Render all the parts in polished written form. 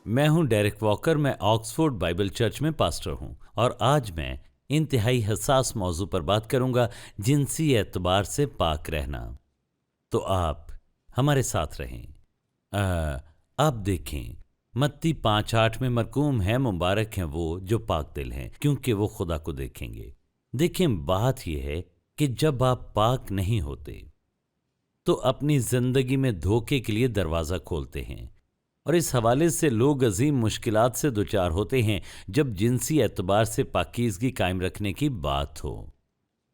मैं हूं Derek walker. मैं ऑक्सफोर्ड बाइबल चर्च में पास्टर हूं और आज मैं इंतहाई हसास मौजू पर बात करूंगा, जिनसी एतबार से पाक रहना। तो आप हमारे साथ रहें। आप देखें, मत्ती 5:8 में मरकूम है, मुबारक हैं वो जो पाक दिल हैं, क्योंकि वो खुदा को देखेंगे। देखें, बात यह है कि जब आप पाक नहीं होते तो अपनी जिंदगी में धोखे के लिए दरवाज़ा खोलते हैं, और इस हवाले से लोग अजीम मुश्किलात से दुचार होते हैं जब जिनसी एतबार से पाकीज़गी कायम रखने की बात हो।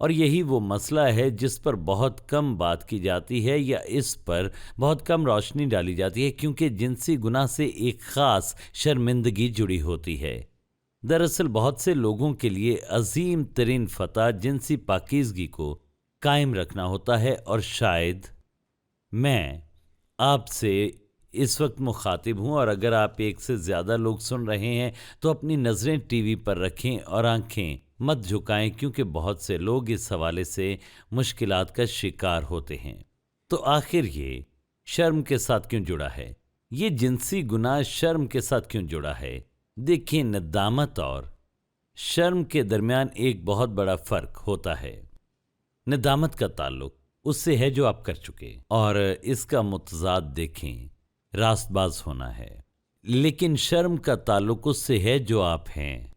और यही वो मसला है जिस पर बहुत कम बात की जाती है, या इस पर बहुत कम रोशनी डाली जाती है, क्योंकि जिनसी गुनाह से एक ख़ास शर्मिंदगी जुड़ी होती है। दरअसल बहुत से लोगों के लिए अजीम तरीन फ़तह जिनसी पाकीज़गी को कायम रखना होता है, और शायद मैं आपसे इस वक्त मुखातिब हूँ, और अगर आप एक से ज़्यादा लोग सुन रहे हैं तो अपनी नज़रें टीवी पर रखें और आंखें मत झुकाएं, क्योंकि बहुत से लोग इस हवाले से मुश्किलात का शिकार होते हैं। तो आखिर ये शर्म के साथ क्यों जुड़ा है? ये जिनसी गुनाह शर्म के साथ क्यों जुड़ा है? देखिए, नदामत और शर्म के दरमियान एक बहुत बड़ा फ़र्क होता है। नदामत का ताल्लुक उससे है जो आप कर चुके, और इसका मुतज़ाद देखें, रास्तबाज होना है। लेकिन शर्म का ताल्लुक उससे है जो आप हैं,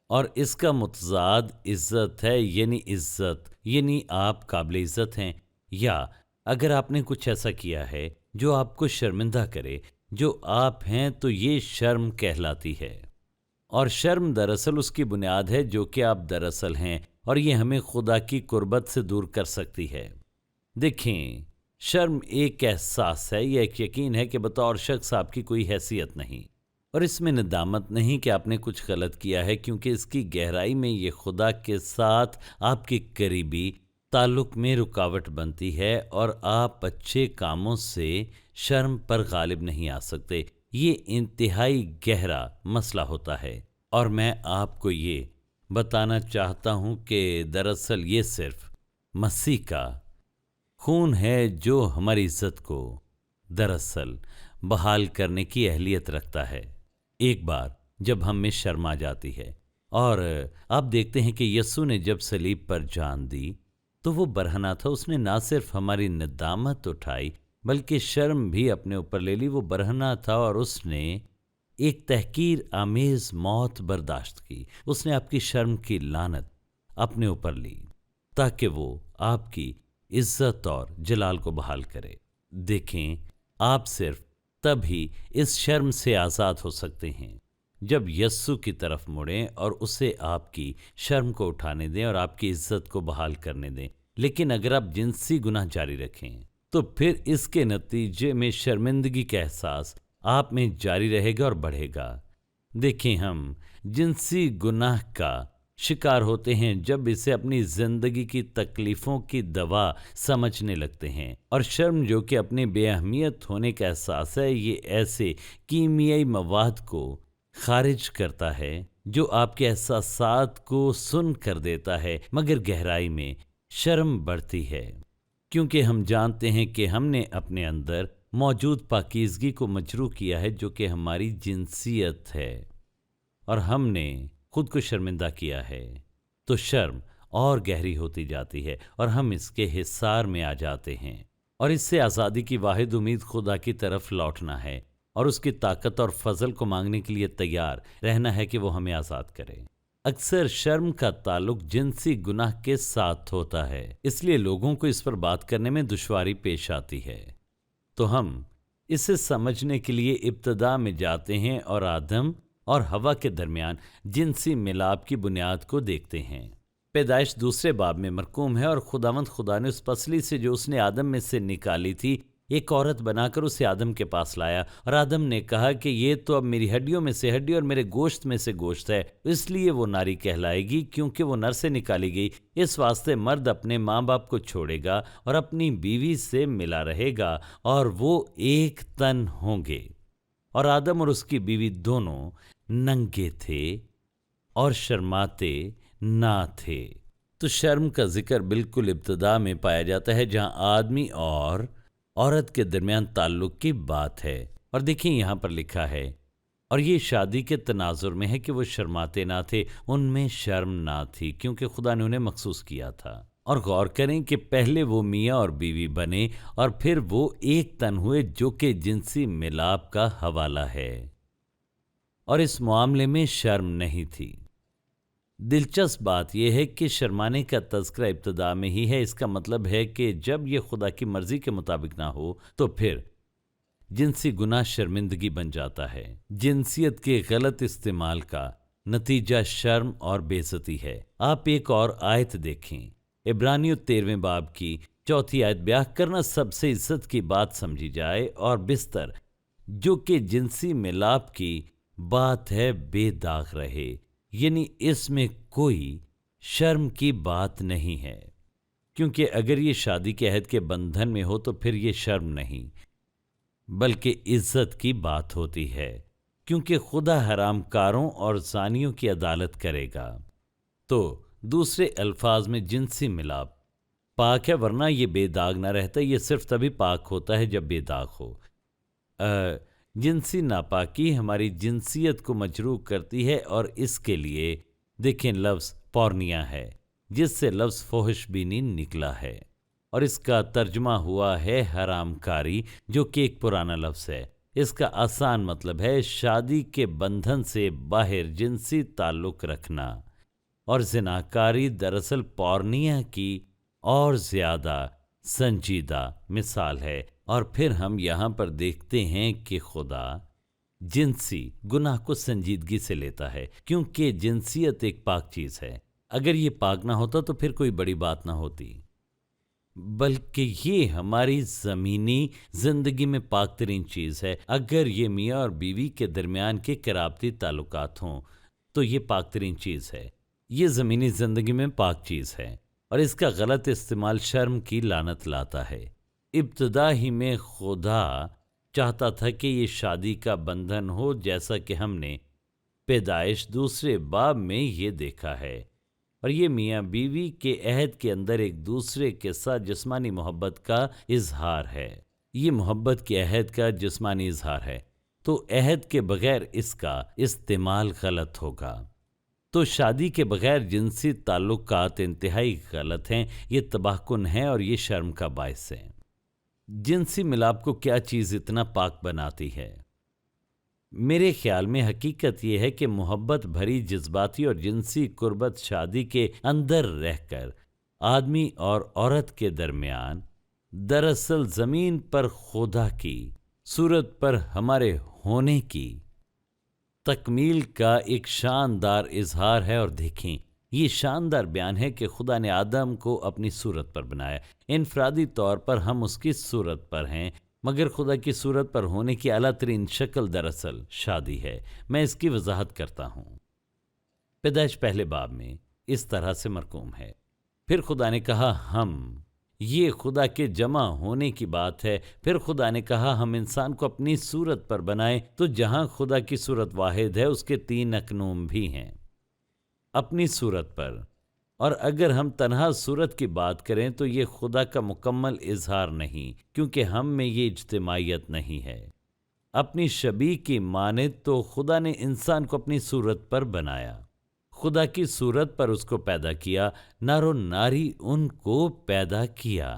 और इसका मुतज़ाद इज़्ज़त है, यानी इज़्ज़त यानी आप काबिल इज़्ज़त हैं। या अगर आपने कुछ ऐसा किया है जो आपको शर्मिंदा करे, जो आप हैं, तो ये शर्म कहलाती है। और शर्म दरअसल उसकी बुनियाद है जो कि आप दरअसल हैं, और ये हमें खुदा की कुर्बत से दूर कर सकती है। देखें, शर्म एक एहसास है, यह एक यकीन है कि बतौर शख्स आपकी कोई हैसियत नहीं, और इसमें नदामत नहीं कि आपने कुछ गलत किया है, क्योंकि इसकी गहराई में ये खुदा के साथ आपके करीबी ताल्लुक में रुकावट बनती है, और आप अच्छे कामों से शर्म पर गालिब नहीं आ सकते। ये इंतहाई गहरा मसला होता है, और मैं आपको ये बताना चाहता हूँ कि दरअसल ये सिर्फ मसीह का खून है जो हमारी इज़्ज़त को दरअसल बहाल करने की अहलियत रखता है। एक बार जब हम में शर्म आ जाती है, और आप देखते हैं कि यस्सु ने जब सलीब पर जान दी तो वो बरहना था। उसने ना सिर्फ हमारी नदामत उठाई बल्कि शर्म भी अपने ऊपर ले ली। वो बरहना था और उसने एक तहकीर आमेज मौत बर्दाश्त की। उसने आपकी शर्म की लानत अपने ऊपर ली ताकि वो आपकी इज्जत और जलाल को बहाल करे। देखें, आप सिर्फ तभी इस शर्म से आज़ाद हो सकते हैं जब यस्सु की तरफ मुड़ें और उसे आपकी शर्म को उठाने दें और आपकी इज्जत को बहाल करने दें। लेकिन अगर आप जिनसी गुनाह जारी रखें तो फिर इसके नतीजे में शर्मिंदगी का एहसास आप में जारी रहेगा और बढ़ेगा। देखें, हम जिनसी गुनाह का शिकार होते हैं जब इसे अपनी ज़िंदगी की तकलीफ़ों की दवा समझने लगते हैं। और शर्म जो कि अपनी बेअहमियत होने का एहसास है, ये ऐसे कीमियाई मवाद को खारिज करता है जो आपके एहसासात को सुन कर देता है, मगर गहराई में शर्म बढ़ती है, क्योंकि हम जानते हैं कि हमने अपने अंदर मौजूद पाकीज़गी को मजरूह किया है जो कि हमारी जिनसियत है, और हमने खुद को शर्मिंदा किया है। तो शर्म और गहरी होती जाती है और हम इसके हिसार में आ जाते हैं, और इससे आज़ादी की वाहिद उम्मीद खुदा की तरफ लौटना है और उसकी ताकत और फजल को मांगने के लिए तैयार रहना है कि वो हमें आज़ाद करे। अक्सर शर्म का ताल्लुक जिनसी गुनाह के साथ होता है, इसलिए लोगों को इस पर बात करने में दुश्वारी पेश आती है। तो हम इसे समझने के लिए इब्तदा में जाते हैं और आदम और हवा के दरमियान जिनसी मिलाप की बुनियाद को देखते हैं। पैदाइश 2 बाब में मरकूम है, और खुदावंद खुदा ने उस पसली से जो उसने आदम में से निकाली थी एक औरत बनाकर उसे आदम के पास लाया, और आदम ने कहा कि ये तो अब मेरी हड्डियों में से हड्डी और मेरे गोश्त में से गोश्त है, इसलिए वो नारी कहलाएगी क्योंकि वो नर से निकाली गई। इस वास्ते मर्द अपने माँ बाप को छोड़ेगा और अपनी बीवी से मिला रहेगा और वो एक तन होंगे। और आदम और उसकी बीवी दोनों नंगे थे और शर्माते ना थे। तो शर्म का जिक्र बिल्कुल इब्तदा में पाया जाता है जहाँ आदमी और औरत के दरमियान ताल्लुक की बात है। और देखिए, यहाँ पर लिखा है اور یہ شادی کے تناظر میں ہے کہ وہ شرماتے نہ تھے، ان میں شرم نہ تھی، کیونکہ خدا نے انہیں مخصوص کیا تھا۔ اور غور کریں کہ پہلے وہ میاں اور بیوی بنے اور پھر وہ ایک تن ہوئے، جو کہ جنسی ملاپ کا حوالہ ہے، اور اس معاملے میں شرم نہیں تھی۔ دلچسپ بات یہ ہے کہ شرمانے کا تذکرہ ابتدا میں ہی ہے۔ اس کا مطلب ہے کہ جب یہ خدا کی مرضی کے مطابق نہ ہو تو پھر جنسی گناہ شرمندگی بن جاتا ہے۔ جنسیت کے غلط استعمال کا نتیجہ شرم اور بے عزتی ہے۔ آپ ایک اور آیت دیکھیں، عبرانیوں 13 باب کی 4 آیت۔ بیاہ کرنا سب سے عزت کی بات سمجھی جائے، اور بستر جو کہ جنسی ملاپ کی بات ہے بے داغ رہے، یعنی اس میں کوئی شرم کی بات نہیں ہے، کیونکہ اگر یہ شادی کے عہد کے بندھن میں ہو تو پھر یہ شرم نہیں بلکہ عزت کی بات ہوتی ہے، کیونکہ خدا حرام کاروں اور زانیوں کی عدالت کرے گا۔ تو دوسرے الفاظ میں جنسی ملاپ پاک ہے، ورنہ یہ بے داغ نہ رہتا۔ یہ صرف تبھی پاک ہوتا ہے جب بے داغ ہو۔ جنسی ناپاکی ہماری جنسیت کو مجروح کرتی ہے، اور اس کے لیے دیکھیں لفظ پورنیا ہے، جس سے لفظ فحش بینی نکلا ہے، اور اس کا ترجمہ ہوا ہے حرام کاری، جو کہ ایک پرانا لفظ ہے۔ اس کا آسان مطلب ہے شادی کے بندھن سے باہر جنسی تعلق رکھنا، اور زناکاری دراصل پورنیا کی اور زیادہ سنجیدہ مثال ہے۔ اور پھر ہم یہاں پر دیکھتے ہیں کہ خدا جنسی گناہ کو سنجیدگی سے لیتا ہے، کیونکہ جنسیت ایک پاک چیز ہے۔ اگر یہ پاک نہ ہوتا تو پھر کوئی بڑی بات نہ ہوتی، بلکہ یہ ہماری زمینی زندگی میں پاک ترین چیز ہے۔ اگر یہ میاں اور بیوی کے درمیان کے قرابتی تعلقات ہوں تو یہ پاک ترین چیز ہے، یہ زمینی زندگی میں پاک چیز ہے، اور اس کا غلط استعمال شرم کی لعنت لاتا ہے۔ ابتدا ہی میں خدا چاہتا تھا کہ یہ شادی کا بندھن ہو، جیسا کہ ہم نے پیدائش 2 باب میں یہ دیکھا ہے، اور یہ میاں بیوی کے عہد کے اندر ایک دوسرے کے ساتھ جسمانی محبت کا اظہار ہے۔ یہ محبت کے عہد کا جسمانی اظہار ہے، تو عہد کے بغیر اس کا استعمال غلط ہوگا۔ تو شادی کے بغیر جنسی تعلقات انتہائی غلط ہیں، یہ تباہ کن ہیں، اور یہ شرم کا باعث ہے۔ جنسی ملاپ کو کیا چیز اتنا پاک بناتی ہے؟ میرے خیال میں حقیقت یہ ہے کہ محبت بھری جذباتی اور جنسی قربت شادی کے اندر رہ کر آدمی اور عورت کے درمیان دراصل زمین پر خدا کی صورت پر ہمارے ہونے کی تکمیل کا ایک شاندار اظہار ہے۔ اور دیکھیں، یہ شاندار بیان ہے کہ خدا نے آدم کو اپنی صورت پر بنایا۔ انفرادی طور پر ہم اس کی صورت پر ہیں، مگر خدا کی صورت پر ہونے کی اعلیٰ ترین شکل دراصل شادی ہے۔ میں اس کی وضاحت کرتا ہوں۔ پیدائش 1 باب میں اس طرح سے مرقوم ہے، پھر خدا نے کہا ہم، یہ خدا کے جمع ہونے کی بات ہے۔ پھر خدا نے کہا ہم انسان کو اپنی صورت پر بنائیں۔ تو جہاں خدا کی صورت واحد ہے، اس کے 3 اقنوم بھی ہیں، اپنی صورت پر۔ اور اگر ہم تنہا صورت کی بات کریں تو یہ خدا کا مکمل اظہار نہیں، کیونکہ ہم میں یہ اجتماعیت نہیں ہے۔ اپنی شبیہ کی مانند تو خدا نے انسان کو اپنی صورت پر بنایا، خدا کی صورت پر اس کو پیدا کیا، نر و ناری ان کو پیدا کیا۔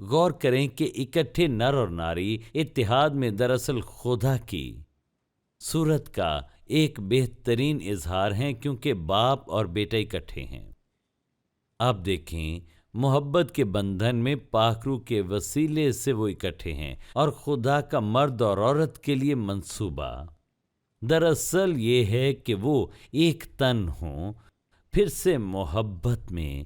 غور کریں کہ اکٹھے نر اور ناری اتحاد میں دراصل خدا کی صورت کا ایک بہترین اظہار ہیں، کیونکہ باپ اور بیٹا اکٹھے ہیں۔ آپ دیکھیں، محبت کے بندھن میں پاک روح کے وسیلے سے وہ اکٹھے ہیں، اور خدا کا مرد اور عورت کے لیے منصوبہ دراصل یہ ہے کہ وہ ایک تن ہوں۔ پھر سے محبت میں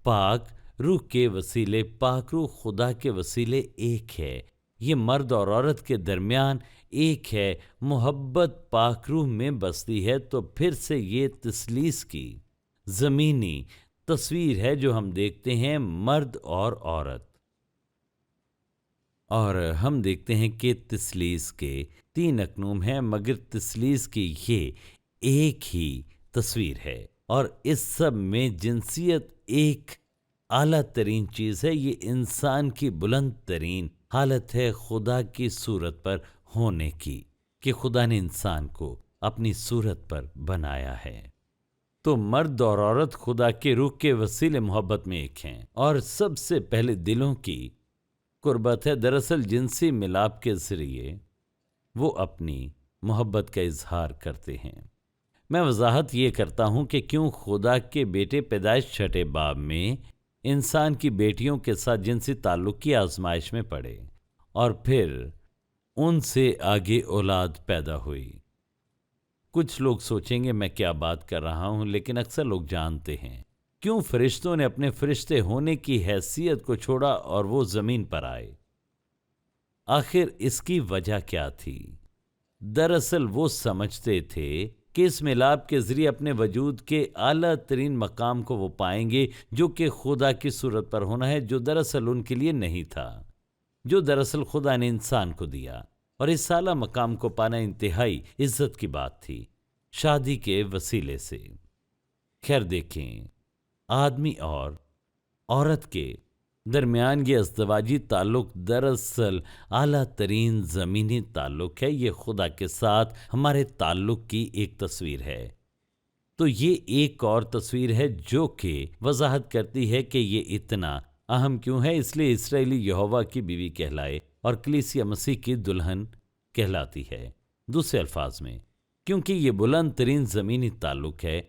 پاک روح کے وسیلے، پاک روح خدا کے وسیلے ایک ہے، یہ مرد اور عورت کے درمیان ایک ہے۔ محبت پاک روح میں بستی ہے، تو پھر سے یہ تثلیث کی زمینی تصویر ہے جو ہم دیکھتے ہیں، مرد اور عورت۔ اور ہم دیکھتے ہیں کہ تثلیث کے 3 اقنوم ہیں، مگر تثلیث کی یہ ایک ہی تصویر ہے، اور اس سب میں جنسیت ایک اعلیٰ ترین چیز ہے۔ یہ انسان کی بلند ترین حالت ہے خدا کی صورت پر ہونے کی۔ کہ خدا نے انسان کو اپنی صورت پر بنایا ہے۔ تو مرد اور عورت خدا کے روح کے وسیلے محبت میں ایک ہیں، اور سب سے پہلے دلوں کی قربت ہے۔ دراصل جنسی ملاپ کے ذریعے وہ اپنی محبت کا اظہار کرتے ہیں۔ میں وضاحت یہ کرتا ہوں کہ کیوں خدا کے بیٹے پیدائش 6 باب میں انسان کی بیٹیوں کے ساتھ جنسی تعلق کی آزمائش میں پڑے اور پھر ان سے آگے اولاد پیدا ہوئی۔ کچھ لوگ سوچیں گے میں کیا بات کر رہا ہوں، لیکن اکثر لوگ جانتے ہیں کیوں فرشتوں نے اپنے فرشتے ہونے کی حیثیت کو چھوڑا اور وہ زمین پر آئے۔ آخر اس کی وجہ کیا تھی؟ دراصل وہ سمجھتے تھے کہ اس ملاپ کے ذریعے اپنے وجود کے اعلیٰ ترین مقام کو وہ پائیں گے، جو کہ خدا کی صورت پر ہونا ہے، جو دراصل ان کے لیے نہیں تھا، جو دراصل خدا نے انسان کو دیا۔ اور اس اعلیٰ مقام کو پانا انتہائی عزت کی بات تھی، شادی کے وسیلے سے۔ خیر دیکھیں، آدمی اور عورت کے درمیان یہ ازدواجی تعلق دراصل اعلیٰ ترین زمینی تعلق ہے۔ یہ خدا کے ساتھ ہمارے تعلق کی ایک تصویر ہے۔ تو یہ ایک اور تصویر ہے جو کہ وضاحت کرتی ہے کہ یہ اتنا اہم کیوں ہے۔ اس لیے اسرائیلی یہوہ کی بیوی کہلائے اور کلیسیا مسیح کی دلہن کہلاتی ہے۔ دوسرے الفاظ میں، کیونکہ یہ بلند ترین زمینی تعلق ہے،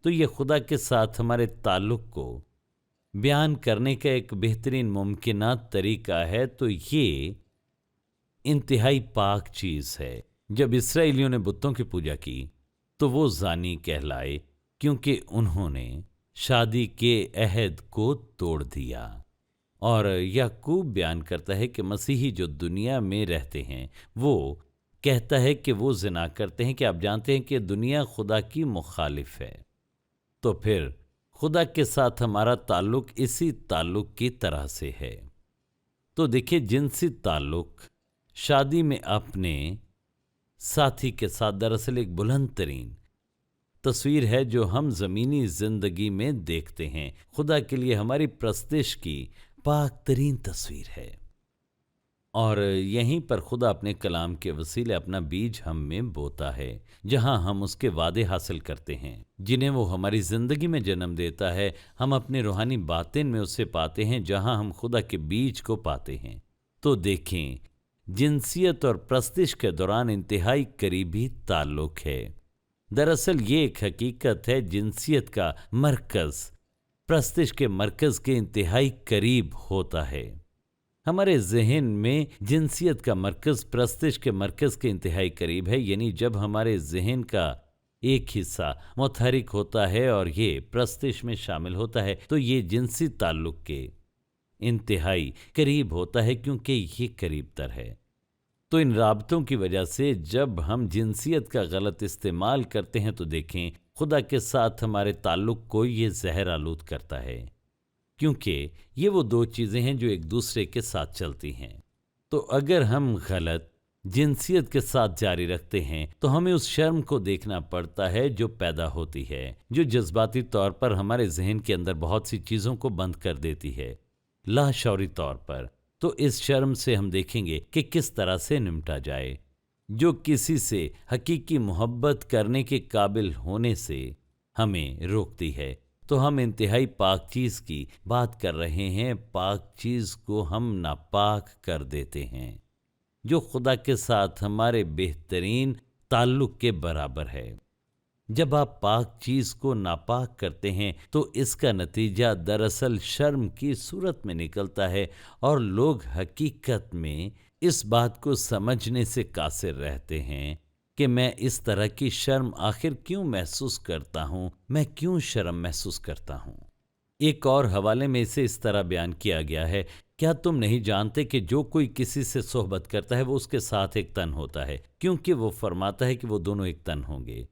تو یہ خدا کے ساتھ ہمارے تعلق کو بیان کرنے کا ایک بہترین ممکنہ طریقہ ہے۔ تو یہ انتہائی پاک چیز ہے۔ جب اسرائیلیوں نے بتوں کی پوجا کی تو وہ زانی کہلائے، کیونکہ انہوں نے شادی کے عہد کو توڑ دیا۔ اور یعقوب بیان کرتا ہے کہ مسیحی جو دنیا میں رہتے ہیں وہ کہتا ہے کہ وہ زنا کرتے ہیں، کہ آپ جانتے ہیں کہ دنیا خدا کی مخالف ہے۔ تو پھر خدا کے ساتھ ہمارا تعلق اسی تعلق کی طرح سے ہے۔ تو دیکھیں، جنسی تعلق شادی میں اپنے ساتھی کے ساتھ دراصل ایک بلند ترین تصویر ہے جو ہم زمینی زندگی میں دیکھتے ہیں۔ خدا کے لیے ہماری پرستش کی پاک ترین تصویر ہے، اور یہیں پر خدا اپنے کلام کے وسیلے اپنا بیج ہم میں بوتا ہے، جہاں ہم اس کے وعدے حاصل کرتے ہیں، جنہیں وہ ہماری زندگی میں جنم دیتا ہے۔ ہم اپنے روحانی باطن میں اسے پاتے ہیں، جہاں ہم خدا کے بیج کو پاتے ہیں۔ تو دیکھیں، جنسیت اور پرستش کے دوران انتہائی قریبی تعلق ہے۔ دراصل یہ ایک حقیقت ہے، جنسیت کا مرکز پرستش کے مرکز کے انتہائی قریب ہوتا ہے۔ ہمارے ذہن میں جنسیت کا مرکز پرستش کے مرکز کے انتہائی قریب ہے، یعنی جب ہمارے ذہن کا ایک حصہ متحرک ہوتا ہے اور یہ پرستش میں شامل ہوتا ہے، تو یہ جنسی تعلق کے انتہائی قریب ہوتا ہے، کیونکہ یہ قریب تر ہے۔ تو ان رابطوں کی وجہ سے جب ہم جنسیت کا غلط استعمال کرتے ہیں تو دیکھیں، خدا کے ساتھ ہمارے تعلق کو یہ زہر آلود کرتا ہے، کیونکہ یہ وہ دو چیزیں ہیں جو ایک دوسرے کے ساتھ چلتی ہیں۔ تو اگر ہم غلط جنسیت کے ساتھ جاری رکھتے ہیں تو ہمیں اس شرم کو دیکھنا پڑتا ہے جو پیدا ہوتی ہے، جو جذباتی طور پر ہمارے ذہن کے اندر بہت سی چیزوں کو بند کر دیتی ہے، لاشعوری طور پر۔ تو اس شرم سے ہم دیکھیں گے کہ کس طرح سے نمٹا جائے، جو کسی سے حقیقی محبت کرنے کے قابل ہونے سے ہمیں روکتی ہے۔ تو ہم انتہائی پاک چیز کی بات کر رہے ہیں، پاک چیز کو ہم ناپاک کر دیتے ہیں، جو خدا کے ساتھ ہمارے بہترین تعلق کے برابر ہے۔ جب آپ پاک چیز کو ناپاک کرتے ہیں تو اس کا نتیجہ دراصل شرم کی صورت میں نکلتا ہے، اور لوگ حقیقت میں اس بات کو سمجھنے سے قاصر رہتے ہیں کہ میں اس طرح کی شرم آخر کیوں محسوس کرتا ہوں، میں کیوں شرم محسوس کرتا ہوں۔ ایک اور حوالے میں اسے اس طرح بیان کیا گیا ہے، کیا تم نہیں جانتے کہ جو کوئی کسی سے صحبت کرتا ہے وہ اس کے ساتھ ایک تن ہوتا ہے، کیونکہ وہ فرماتا ہے کہ وہ دونوں ایک تن ہوں گے۔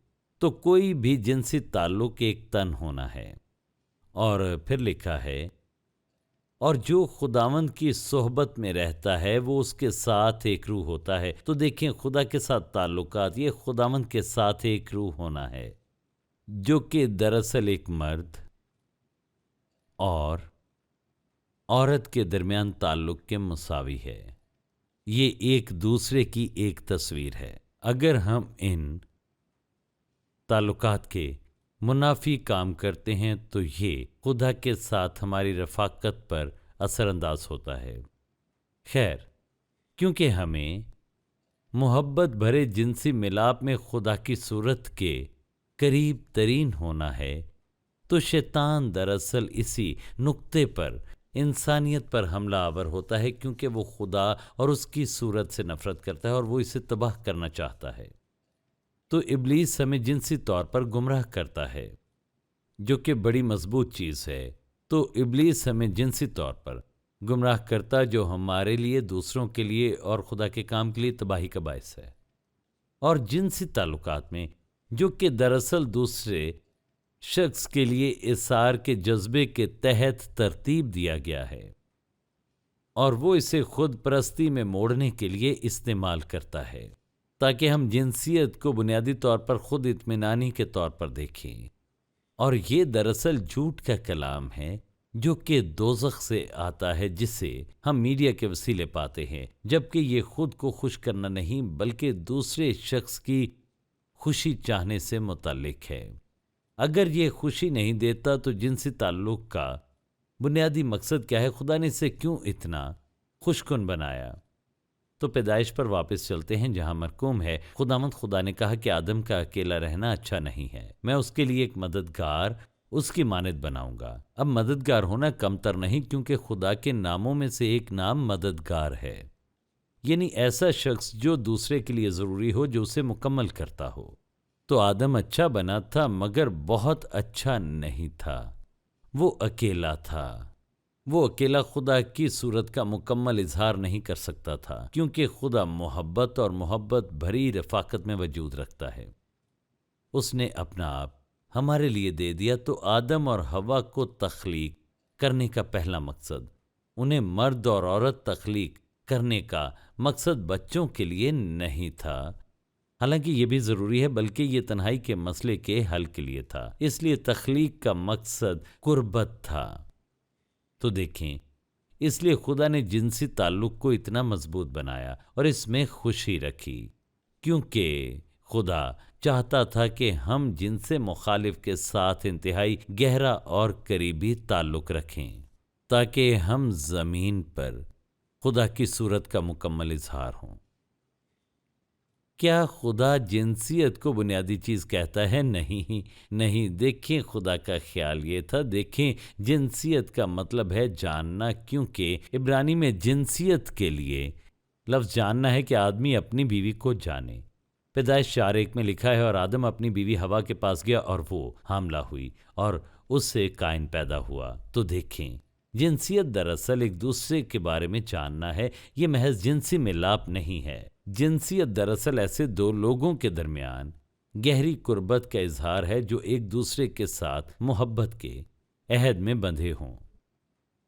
تو کوئی بھی جنسی تعلق ایک تن ہونا ہے۔ اور پھر لکھا ہے، اور جو خداوند کی صحبت میں رہتا ہے وہ اس کے ساتھ ایک روح ہوتا ہے۔ تو دیکھیں، خدا کے ساتھ تعلقات، یہ خداوند کے ساتھ ایک روح ہونا ہے، جو کہ دراصل ایک مرد اور عورت کے درمیان تعلق کے مساوی ہے۔ یہ ایک دوسرے کی ایک تصویر ہے۔ अगर हम इन ताल्लुकात के मुनाफी काम करते हैं तो ये खुदा के साथ हमारी रफ़ाकत पर असरअंदाज होता है। खैर, क्योंकि हमें मोहब्बत भरे जिनसी मिलाप में खुदा की सूरत के करीब तरीन होना है, तो शैतान दरअसल इसी नुक्ते पर इंसानियत पर हमला आवर होता है, क्योंकि वो खुदा और उसकी सूरत से नफ़रत करता है और वो इसे तबाह करना चाहता है। तो इब्लीस हमें जिनसी तौर पर गुमराह करता है, जो कि बड़ी मजबूत चीज़ है। तो इब्लीस हमें जिनसी तौर पर गुमराह करता, जो हमारे लिए, दूसरों के लिए और खुदा के काम के लिए तबाही का बायस है। और जिनसी ताल्लुकात में, जो कि दरअसल दूसरे शख्स के लिए इसार के जज्बे के तहत तरतीब दिया गया है, और वो इसे खुद परस्ती में मोड़ने के लिए इस्तेमाल करता है, ताकि हम जिनसियत को बुनियादी तौर पर खुद इत्मीनानी के तौर पर देखें। और ये दरअसल झूठ का कलाम है जो कि दोज़ख से आता है, जिसे हम मीडिया के वसीले पाते हैं, जबकि ये खुद को खुश करना नहीं बल्कि दूसरे शख्स की खुशी चाहने से मुतल्लिक है। अगर ये खुशी नहीं देता तो जिनसी ताल्लुक़ का बुनियादी मकसद क्या है? खुदा ने इसे क्यों इतना खुशकुन बनाया? तो पैदाइश पर वापस चलते हैं, जहां मरकूम है, खुदावंद खुदा ने कहा कि आदम का अकेला रहना अच्छा नहीं है, मैं उसके लिए एक मददगार उसकी मानद बनाऊंगा। अब मददगार होना कमतर नहीं, क्योंकि खुदा के नामों में से एक नाम मददगार है, यानी ऐसा शख्स जो दूसरे के लिए ज़रूरी हो, जो उसे मुकम्मल करता हो। तो आदम अच्छा बना था, मगर बहुत अच्छा नहीं था। वो अकेला था। वो अकेला खुदा की सूरत का मुकम्मल इजहार नहीं कर सकता था, क्योंकि खुदा मोहब्बत और मोहब्बत भरी रफ़ाकत में वजूद रखता है। उसने अपना आप हमारे लिए दे दिया। तो आदम और हवा को तख्लीक करने का पहला मकसद, उन्हें मर्द और औरत तख्लीक करने का मकसद बच्चों के लिए नहीं था, हालांकि ये भी ज़रूरी है, बल्कि ये तन्हाई के मसले के हल के लिए था। इसलिए तख्लीक का मकसद कुर्बत था। तो देखें, इसलिए खुदा ने जिनसी ताल्लुक़ को इतना मजबूत बनाया और इसमें खुशी रखी, क्योंकि खुदा चाहता था कि हम जिनसे मुखालिफ के साथ इंतहाई गहरा और करीबी ताल्लुक़ रखें, ताकि हम ज़मीन पर खुदा की सूरत का मुकम्मल इजहार हों। क्या खुदा जिनसियत को बुनियादी चीज़ कहता है? नहीं। देखें, खुदा का ख्याल ये था। देखें, जिनसियत का मतलब है जानना, क्योंकि इब्रानी में जिनसियत के लिए लफ्ज़ जानना है कि आदमी अपनी बीवी को जाने। पैदाइश 4:1 में लिखा है, और आदम अपनी बीवी हवा के पास गया और वो हामला हुई और उससे काइन पैदा हुआ। तो देखें, जिनसियत दरअसल एक दूसरे के बारे में जानना है, ये महज जिनसी मिलाप नहीं है। जिनसियत दरअसल ऐसे दो लोगों के दरमियान गहरी कुर्बत का इजहार है, जो एक दूसरे के साथ मोहब्बत के अहद में बंधे हों।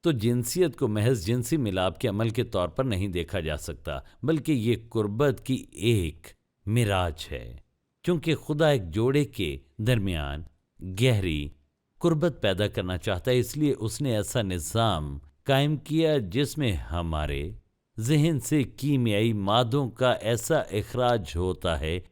तो जिनसियत को महज जिनसी मिलाप के अमल के तौर पर नहीं देखा जा सकता, बल्कि ये कुर्बत की एक मिराज है, क्योंकि खुदा एक जोड़े के दरमियान गहरी कुर्बत पैदा करना चाहता है। इसलिए उसने ऐसा निज़ाम कायम किया जिसमें हमारे जहन से कीमियाई मादों का ऐसा इखराज होता है,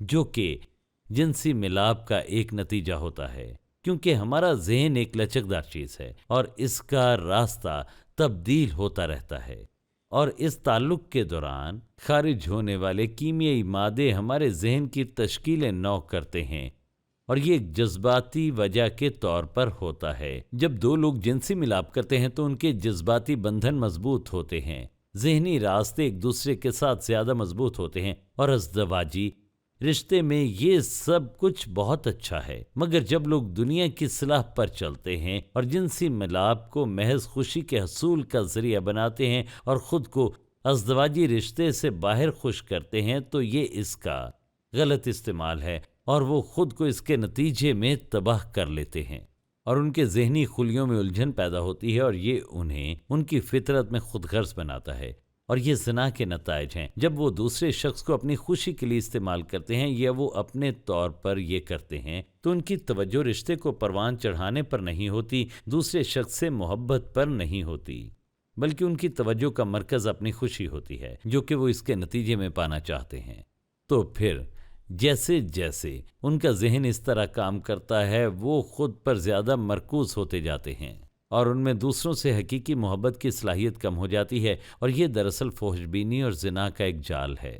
जो कि जिनसी मिलाप का एक नतीजा होता है, क्योंकि हमारा जहन एक लचकदार चीज़ है और इसका रास्ता तब्दील होता रहता है, और इस ताल्लुक़ के दौरान खारिज होने वाले कीमियाई मादे हमारे जहन की तश्कील नौ करते हैं, और ये एक जज्बाती वजह के तौर पर होता है। जब दो लोग जिनसी मिलाप करते हैं तो उनके जज्बाती बंधन मजबूत होते हैं, जहनी रास्ते एक दूसरे के साथ ज़्यादा मजबूत होते हैं, और अज़दवाजी रिश्ते में ये सब कुछ बहुत अच्छा है। मगर जब लोग दुनिया की सलाह पर चलते हैं और जिनसी मिलाप को महज खुशी के हसूल का जरिया बनाते हैं और ख़ुद को अज़दवाजी रिश्ते से बाहर खुश करते हैं, तो ये इसका गलत इस्तेमाल है, और वो ख़ुद को इसके नतीजे में तबाह कर लेते हैं, और उनके जहनी खुलियों में उलझन पैदा होती है, और ये उन्हें उनकी फितरत में खुदगर्ज बनाता है। और ये ज़िना के नताइज हैं। जब वो दूसरे शख्स को अपनी खुशी के लिए इस्तेमाल करते हैं या वो अपने तौर पर ये करते हैं, तो उनकी तवज्जो रिश्ते को परवान चढ़ाने पर नहीं होती, दूसरे शख्स से मोहब्बत पर नहीं होती, बल्कि उनकी तवज्जो का मरकज़ अपनी खुशी होती है, जो कि वो इसके नतीजे में पाना चाहते हैं। तो फिर जैसे जैसे उनका जहन इस तरह काम करता है, वो खुद पर ज़्यादा मरकूज होते जाते हैं और उनमें दूसरों से हकीकी मोहब्बत की सलाहियत कम हो जाती है। और ये दरअसल फोहशबीनी और जिना का एक जाल है।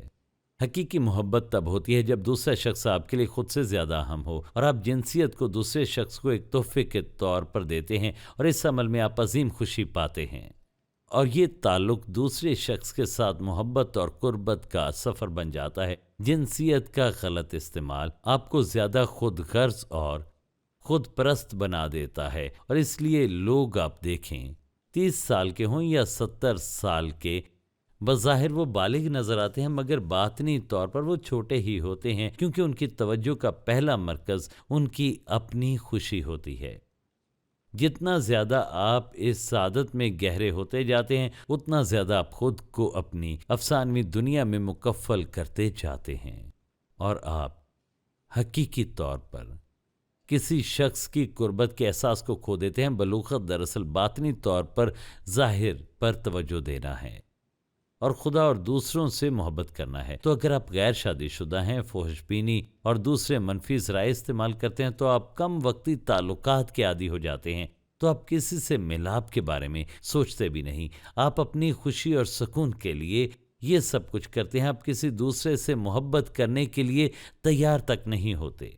हकीकी मोहब्बत तब होती है जब दूसरा शख्स आपके लिए खुद से ज़्यादा अहम हो और आप जिनसियत को दूसरे शख्स को एक तोहफे के तौर पर देते हैं और इस अमल में आप अजीम खुशी पाते हैं। और ये ताल्लुक दूसरे शख्स के साथ मोहब्बत और कुर्बत का सफ़र बन जाता है। जिनसियत का गलत इस्तेमाल आपको ज़्यादा खुद गर्ज और खुद परस्त बना देता है और इसलिए लोग आप देखें 30 साल के हों या 70 साल के, बज़ाहिर वो बालिग नज़र आते हैं मगर बातनी तौर पर वो छोटे ही होते हैं, क्योंकि उनकी तवज्जो का पहला मरकज़ उनकी अपनी खुशी होती है। जितना ज़्यादा आप इस सादत में गहरे होते जाते हैं, उतना ज़्यादा आप खुद को अपनी अफसानवी दुनिया में मुकफ़ल करते जाते हैं और आप हकीकी तौर पर किसी शख्स की कुर्बत के एहसास को खो देते हैं। बलूग़त दरअसल बातनी तौर पर ज़ाहिर पर तवज्जो देना है और खुदा और दूसरों से मोहब्बत करना है। तो अगर आप गैर शादीशुदा हैं, फोहशबीनी और दूसरे मनफी ज़राए इस्तेमाल करते हैं, तो आप कम वक्ती ताल्लुकात के आदी हो जाते हैं। तो आप किसी से मिलाप के बारे में सोचते भी नहीं। आप अपनी खुशी और सुकून के लिए ये सब कुछ करते हैं। आप किसी दूसरे से मोहब्बत करने के लिए तैयार तक नहीं होते।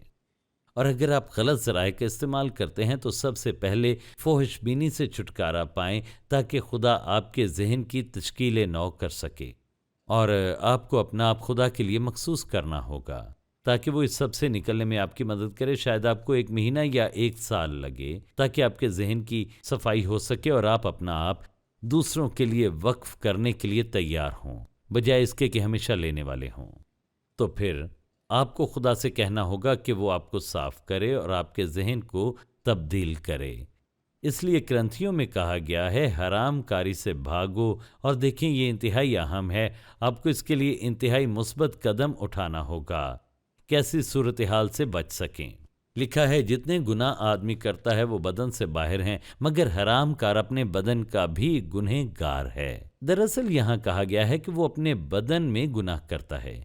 और अगर आप गलत ज़राए का इस्तेमाल करते हैं तो सबसे पहले फोहशबीनी से छुटकारा पाएं, ताकि खुदा आपके जहन की तश्कील नौ कर सके। और आपको अपना आप खुदा के लिए मखसूस करना होगा ताकि वो इस सब से निकलने में आपकी मदद करे। शायद आपको 1 महीना या 1 साल लगे ताकि आपके जहन की सफाई हो सके और आप अपना आप दूसरों के लिए वक्फ करने के लिए तैयार हों, बजाय इसके कि हमेशा लेने वाले हों। तो फिर आपको खुदा से कहना होगा कि वो आपको साफ करे और आपके जहन को तब्दील करे। इसलिए ग्रंथियों में कहा गया है, हराम कारी से भागो। और देखें, ये इंतहाई अहम है। आपको इसके लिए इंतहाई मुस्बत कदम उठाना होगा कैसी सूरत हाल से बच सकें। लिखा है, जितने गुनाह आदमी करता है वो बदन से बाहर हैं, मगर हराम कार अपने बदन का भी गुनहगार है। दरअसल यहाँ कहा गया है कि वो अपने बदन में गुनाह करता है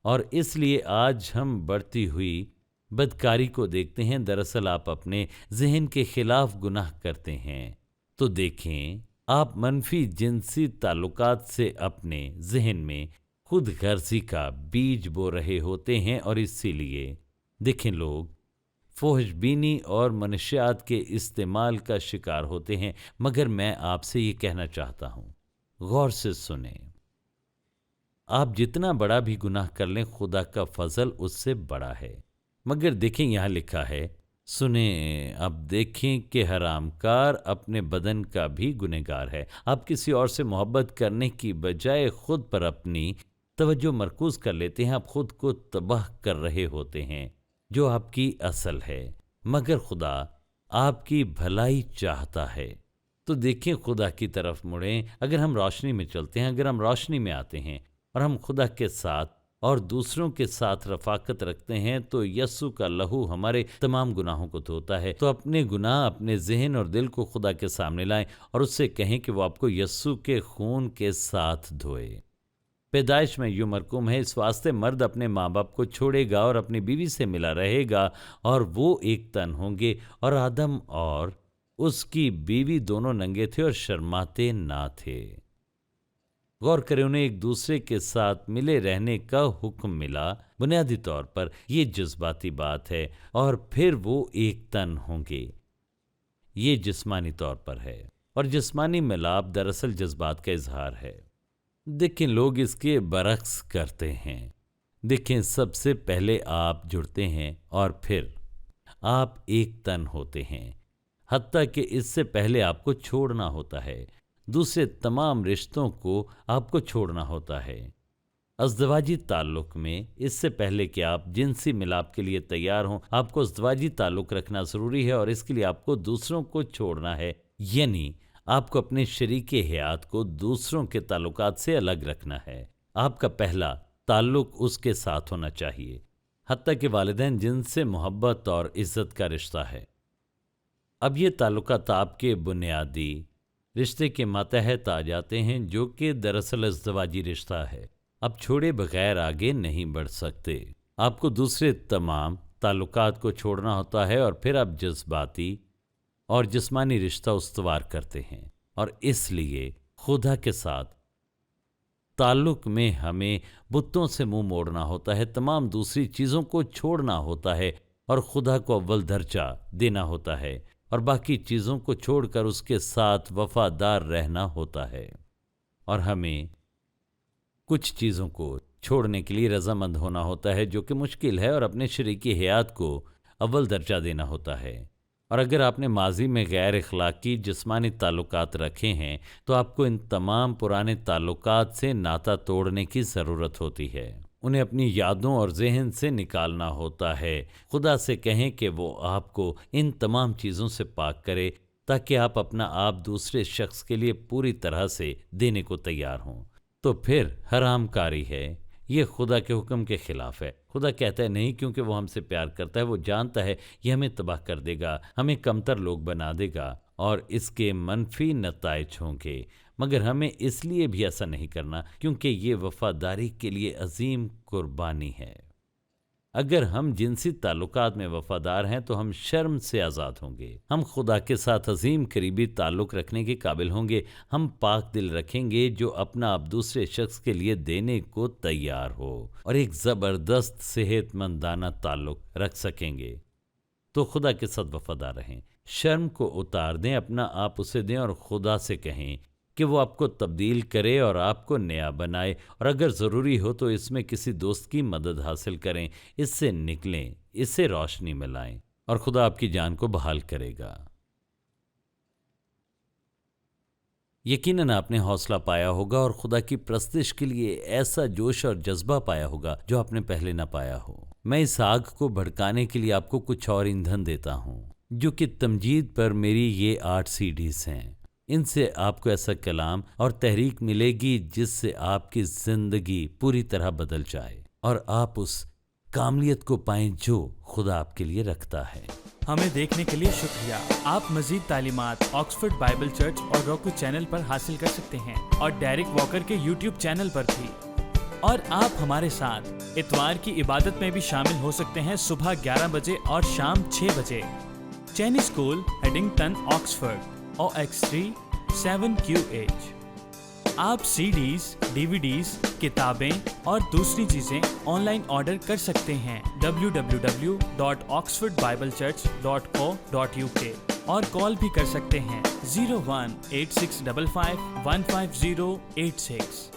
और इसलिए आज हम बढ़ती हुई बदकारी को देखते हैं। दरअसल आप अपने जहन के खिलाफ गुनाह करते हैं। तो देखें, आप मनफी जिनसी ताल्लुकात से अपने जहन में खुद गर्जी का बीज बो रहे होते हैं और इसीलिए देखें, लोग फोहशबीनी और मनशियात के इस्तेमाल का शिकार होते हैं। मगर मैं आपसे ये कहना चाहता हूँ, गौर से सुने। आप जितना बड़ा भी गुनाह कर लें, खुदा का फजल उससे बड़ा है। मगर देखें, यहाँ लिखा है, सुने, अब देखें कि हरामकार अपने बदन का भी गुनहगार है। आप किसी और से मोहब्बत करने की बजाय खुद पर अपनी तवज्जो मरकूज कर लेते हैं। आप खुद को तबाह कर रहे होते हैं, जो आपकी असल है। मगर खुदा आपकी भलाई चाहता है। तो देखें, खुदा की तरफ मुड़ें। अगर हम रोशनी में चलते हैं, अगर हम रोशनी में आते हैं और हम खुदा के साथ और दूसरों के साथ रफाकत रखते हैं, तो यस्सु का लहू हमारे तमाम गुनाहों को धोता है। तो अपने गुनाह, अपने जहन और दिल को खुदा के सामने लाएं और उससे कहें कि वो आपको यस्सु के खून के साथ धोए। पैदाइश में यूं मरकूम है, इस वास्ते मर्द अपने माँ बाप को छोड़ेगा और अपनी बीवी से मिला रहेगा और वो एक तन होंगे। और आदम और उसकी बीवी दोनों नंगे थे और शर्माते ना थे। गौर करें, उन्हें एक दूसरे के साथ मिले रहने का हुक्म मिला। बुनियादी तौर पर ये जज्बाती बात है और फिर वो एक तन होंगे। ये जिस्मानी तौर पर है और जिस्मानी मिलाप दरअसल जज्बात का इजहार है। देखें, लोग इसके बरक्स करते हैं। देखें, सबसे पहले आप जुड़ते हैं और फिर आप एक तन होते हैं, हत्ता कि इससे पहले आपको छोड़ना होता है। दूसरे तमाम रिश्तों को आपको छोड़ना होता है। अज़दवाजी ताल्लुक़ में इससे पहले कि आप जिनसी मिलाप के लिए तैयार हों, आपको अज़दवाजी ताल्लुक़ रखना ज़रूरी है और इसके लिए आपको दूसरों को छोड़ना है। यानी आपको अपने शरीके हयात को दूसरों के ताल्लुकात से अलग रखना है। आपका पहला ताल्लुक़ उसके साथ होना चाहिए, हत्ता कि वालिदैन जिनसे मोहब्बत और इज़्ज़त का रिश्ता है। अब ये ताल्लुकात आपके बुनियादी रिश्ते के मातहत आ जाते हैं, जो कि दरअसल अज़दवाजी रिश्ता है। अब छोड़े बगैर आगे नहीं बढ़ सकते। आपको दूसरे तमाम ताल्लुकात को छोड़ना होता है और फिर आप जज्बाती और जिस्मानी रिश्ता उस्तवार करते हैं। और इसलिए खुदा के साथ ताल्लुक में हमें बुतों से मुंह मोड़ना होता है, तमाम दूसरी चीज़ों को छोड़ना होता है और खुदा को अव्वल दर्जा देना होता है और बाकी चीज़ों को छोड़कर उसके साथ वफादार रहना होता है। और हमें कुछ चीज़ों को छोड़ने के लिए रजामंद होना होता है, जो कि मुश्किल है, और अपने शरीकी हयात को अव्वल दर्जा देना होता है। और अगर आपने माजी में गैर इखलाकी जिस्मानी ताल्लुकात रखे हैं तो आपको इन तमाम पुराने ताल्लुकात से नाता तोड़ने की ज़रूरत होती है, उन्हें अपनी यादों और जहन से निकालना होता है। खुदा से कहें कि वो आपको इन तमाम चीज़ों से पाक करे ताकि आप अपना आप दूसरे शख्स के लिए पूरी तरह से देने को तैयार हों। तो फिर हराम कारी है, ये खुदा के हुक्म के ख़िलाफ़ है। खुदा कहता है नहीं, क्योंकि वो हमसे प्यार करता है। वो जानता है ये हमें तबाह कर देगा, हमें कमतर लोग बना देगा और इसके मनफी नताइज होंगे, मगर हमें इसलिए भी ऐसा नहीं करना क्योंकि ये वफ़ादारी के लिए अजीम कुर्बानी है। अगर हम जिनसी ताल्लुकात में वफ़ादार हैं तो हम शर्म से आज़ाद होंगे, हम खुदा के साथ अजीम करीबी ताल्लुक़ रखने के काबिल होंगे, हम पाक दिल रखेंगे जो अपना आप दूसरे शख्स के लिए देने को तैयार हो और एक ज़बरदस्त सेहतमंदाना ताल्लुक़ रख सकेंगे। तो खुदा के साथ वफ़ादार रहें, शर्म को उतार दें, अपना आप उसे दें और खुदा से कहें कि वो आपको तब्दील करे और आपको नया बनाए। और अगर ज़रूरी हो तो इसमें किसी दोस्त की मदद हासिल करें, इससे निकलें, इससे रोशनी में लाएं और खुदा आपकी जान को बहाल करेगा। यकीनन आपने हौसला पाया होगा और खुदा की प्रस्तिश के लिए ऐसा जोश और जज्बा पाया होगा जो आपने पहले ना पाया हो। मैं इस आग को भड़काने के लिए आपको कुछ और ईंधन देता हूँ, जो कि तमजीद पर मेरी ये 8 सीडीज हैं। इनसे आपको ऐसा कलाम और तहरीक मिलेगी जिससे आपकी ज़िंदगी पूरी तरह बदल जाए और आप उस कामलियत को पाएं जो खुदा आपके लिए रखता है। हमें देखने के लिए शुक्रिया। आप मज़ीद तालीमात ऑक्सफोर्ड बाइबल चर्च और roku चैनल पर हासिल कर सकते हैं और डेरिक वॉकर के YouTube चैनल पर भी। और आप हमारे साथ इतवार की इबादत में भी शामिल हो सकते हैं सुबह 11 बजे और शाम 6 बजे। चैनी स्कूल, हेडिंगटन, ऑक्सफोर्ड, OX3 7QH। आप CDs, DVDs, किताबें और दूसरी चीज़ें ऑनलाइन ऑर्डर कर सकते हैं www.oxfordbiblechurch.co.uk और कॉल भी कर सकते हैं 018655 15086।